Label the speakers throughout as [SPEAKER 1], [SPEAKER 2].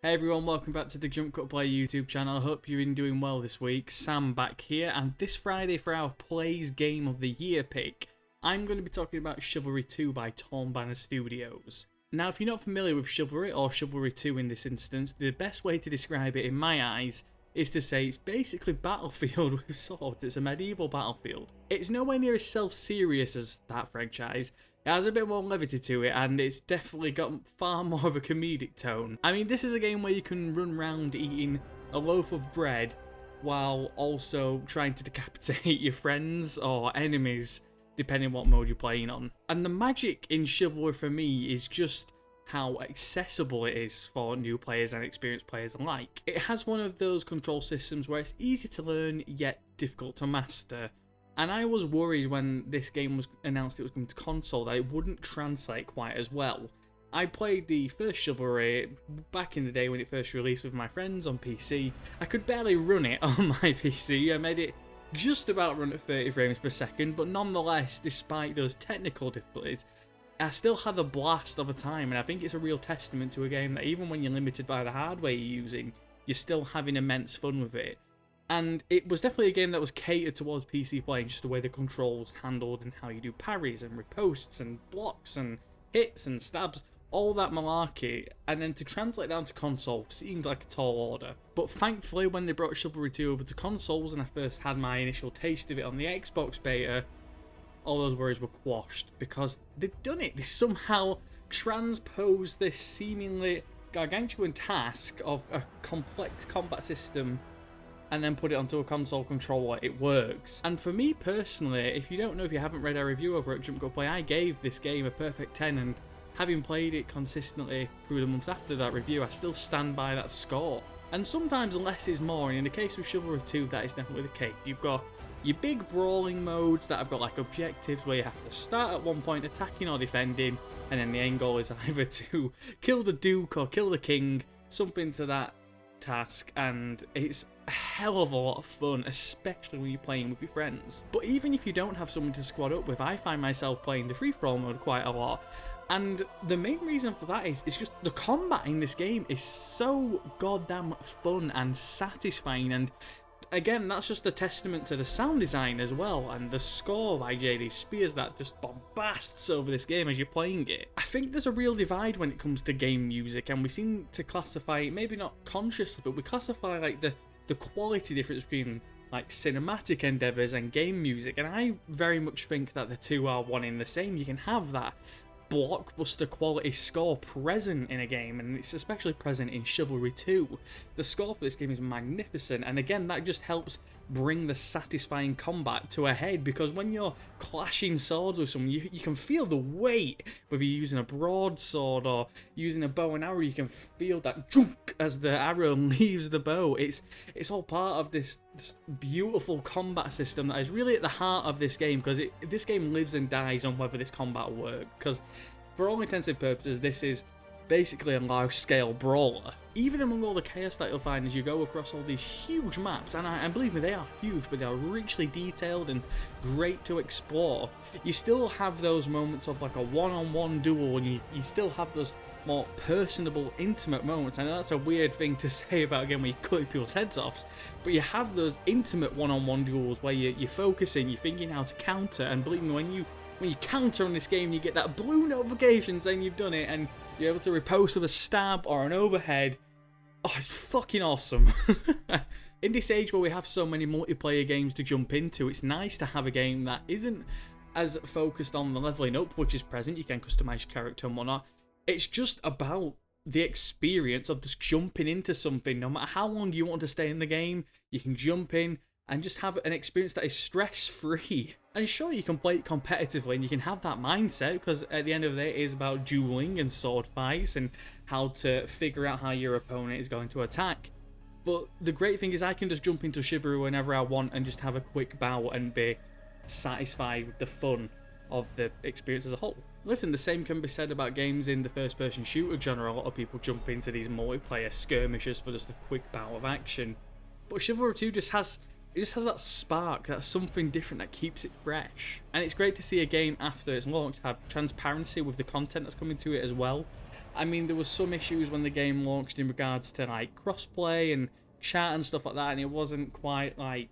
[SPEAKER 1] Hey everyone, welcome back to the JumpCut Play YouTube channel. I hope you've been doing well this week. Sam back here, and this Friday for our Plays Game of the Year pick, I'm going to be talking about Chivalry 2 by Torn Banner Studios. Now, if you're not familiar with Chivalry, or Chivalry 2 in this instance, the best way to describe it in my eyes is to say it's basically Battlefield with swords. It's a medieval battlefield. It's nowhere near as self-serious as that franchise. It has a bit more levity to it, and it's definitely got far more of a comedic tone. I mean, this is a game where you can run around eating a loaf of bread while also trying to decapitate your friends or enemies, depending what mode you're playing on. And the magic in Chivalry for me is just how accessible it is for new players and experienced players alike. It has one of those control systems where it's easy to learn yet difficult to master. And I was worried when this game was announced it was coming to console that it wouldn't translate quite as well. I played the first Chivalry back in the day when it first released with my friends on PC. I could barely run it on my PC. I made it just about run at 30 frames per second, but nonetheless, despite those technical difficulties, I still had a blast of a time, and I think it's a real testament to a game that even when you're limited by the hardware you're using, you're still having immense fun with it. And it was definitely a game that was catered towards PC playing, just the way the controls handled and how you do parries and riposts and blocks and hits and stabs, all that malarkey, and then to translate down to console seemed like a tall order. But thankfully, when they brought Chivalry 2 over to consoles and I first had my initial taste of it on the Xbox beta, all those worries were quashed, because they'd done it. They somehow transposed this seemingly gargantuan task of a complex combat system and then put it onto a console controller. It works. And for me personally, if you don't know, if you haven't read our review over at JumpCut Play, I gave this game a perfect 10, and having played it consistently through the months after that review, I still stand by that score. And sometimes less is more, and in the case of Chivalry 2, that is definitely the case. You've got your big brawling modes that have got like objectives where you have to start at one point attacking or defending, and then the end goal is either to kill the Duke or kill the King, something to that task, and it's a hell of a lot of fun, especially when you're playing with your friends. But even if you don't have someone to squad up with, I find myself playing the free-for-all mode quite a lot, and the main reason for that is just the combat in this game is so goddamn fun and satisfying. And again, that's just a testament to the sound design as well, and the score by JDSpears that just bombasts over this game as you're playing it. I think there's a real divide when it comes to game music, and we seem to classify it, maybe not consciously, but we classify like the quality difference between like cinematic endeavours and game music, and I very much think that the two are one in the same. You can have that blockbuster quality score present in a game, and it's especially present in Chivalry 2. The score for this game is magnificent, and again, that just helps bring the satisfying combat to a head, because when you're clashing swords with someone, you can feel the weight, whether you're using a broadsword or using a bow and arrow. You can feel that junk as the arrow leaves the bow. It's all part of this beautiful combat system that is really at the heart of this game, because this game lives and dies on whether this combat works, because for all intents and purposes, this is basically a large-scale brawler. Even among all the chaos that you'll find as you go across all these huge maps, and believe me, they are huge, but they are richly detailed and great to explore, you still have those moments of like a one-on-one duel, and you still have those more personable, intimate moments. I know that's a weird thing to say about a game where you're cutting people's heads off, but you have those intimate one-on-one duels where you're focusing, you're thinking how to counter, and believe me, when you counter in this game, you get that blue notification saying you've done it, and you're able to riposte with a stab or an overhead. Oh, it's fucking awesome. In this age where we have so many multiplayer games to jump into, it's nice to have a game that isn't as focused on the leveling up, which is present. You can customize your character and whatnot. It's just about the experience of just jumping into something. No matter how long you want to stay in the game, you can jump in and just have an experience that is stress-free. And sure, you can play it competitively and you can have that mindset, because at the end of the day, it is about dueling and sword fights and how to figure out how your opponent is going to attack. But the great thing is I can just jump into Chivalry whenever I want and just have a quick bout and be satisfied with the fun of the experience as a whole. Listen, the same can be said about games in the first-person shooter genre. A lot of people jump into these multiplayer skirmishes for just a quick bout of action. But Chivalry 2 just has it just has that spark, that's something different that keeps it fresh. And it's great to see a game after it's launched have transparency with the content that's coming to it as well. I mean, there was some issues when the game launched in regards to like crossplay and chat and stuff like that, and it wasn't quite like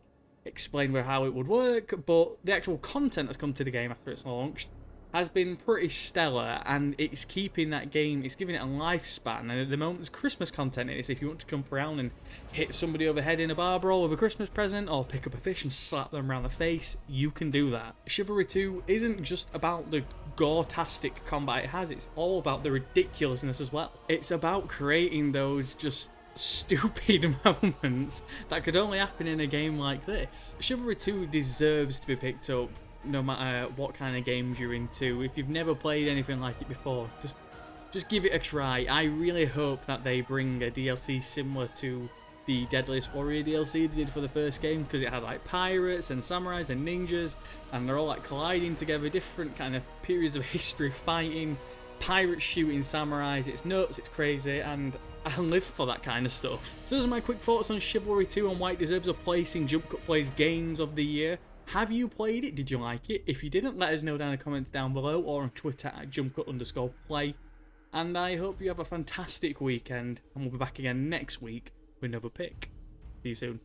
[SPEAKER 1] explained how it would work, but the actual content that's come to the game after it's launched has been pretty stellar, and it's keeping that game, it's giving it a lifespan. And at the moment there's Christmas content in it, so if you want to jump around and hit somebody over the head in a bar brawl with a Christmas present, or pick up a fish and slap them around the face, you can do that. Chivalry 2 isn't just about the goretastic combat it has, it's all about the ridiculousness as well. It's about creating those just stupid moments that could only happen in a game like this. Chivalry 2 deserves to be picked up no matter what kind of games you're into. If you've never played anything like it before, just give it a try. I really hope that they bring a DLC similar to the Deadliest Warrior DLC they did for the first game, because it had like pirates and samurais and ninjas, and they're all like colliding together, different kind of periods of history fighting, pirates shooting samurais. It's nuts, it's crazy, and I live for that kind of stuff. So those are my quick thoughts on Chivalry 2 and why it deserves a place in JumpCut Plays Games of the Year. Have you played it? Did you like it? If you didn't, let us know down in the comments down below or on Twitter at JumpCut_play. And I hope you have a fantastic weekend, and we'll be back again next week with another pick. See you soon.